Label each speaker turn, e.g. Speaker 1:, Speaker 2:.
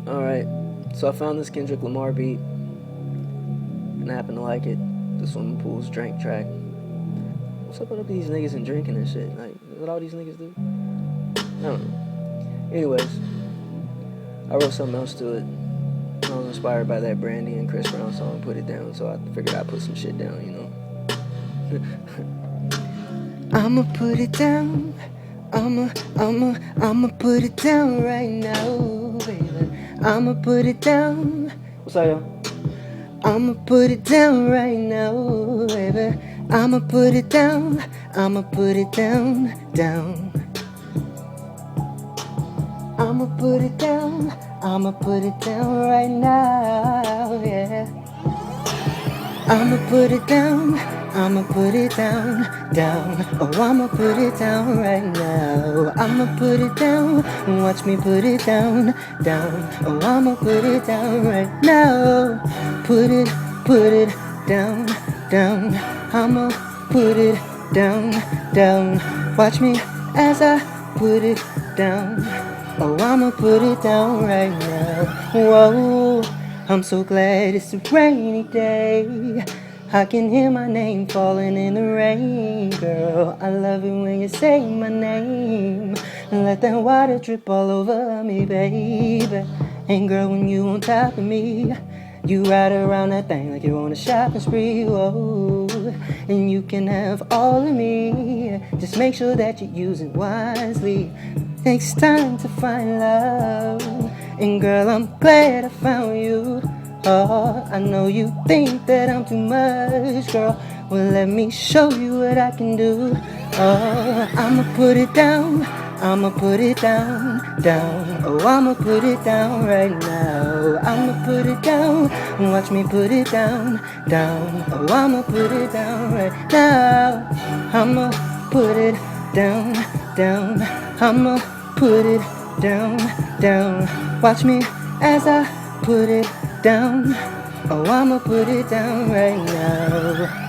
Speaker 1: Alright, so I found this Kendrick Lamar beat, and I happen to like it. The Swimming Pools Drink track. What's up with these niggas and drinking and shit? Like, is that all these niggas do? I don't know. Anyways, I wrote something else to it. I was inspired by that Brandy and Chris Brown song, Put It Down, so I figured I'd put some shit down, you know? I'ma put it down. I'ma put it down right now, baby. I'ma put it down. What's up, y'all? I'ma put it down right now, baby. I'ma put it down. I'ma put it down, down. I'ma put it down. I'ma put it down right now, yeah. I'ma put it down. I'ma put it down, down. Oh, I'ma put it down right now. I'ma put it down. Watch me put it down, down. Oh, I'ma put it down right now. Put it down, down. I'ma put it down, down. Watch me as I put it down. Oh, I'ma put it down right now. Whoa, I'm so glad it's a rainy day. I can hear my name falling in the rain, girl. I love it when you say my name. Let that water drip all over me, baby. And girl, when you on top of me, you ride around that thing like you're on a shopping spree, whoa. And you can have all of me. Just make sure that you use it wisely. Takes time to find love. And girl, I'm glad I found you. Oh, I know you think that I'm too much, girl. Well, let me show you what I can do. Oh, I'ma put it down. I'ma put it down, down. Oh, I'ma put it down right now. I'ma put it down. Watch me put it down, down. Oh, I'ma put it down right now. I'ma put it down, down. I'ma put it down, down. Watch me as I put it down. Oh, I'ma put it down right now.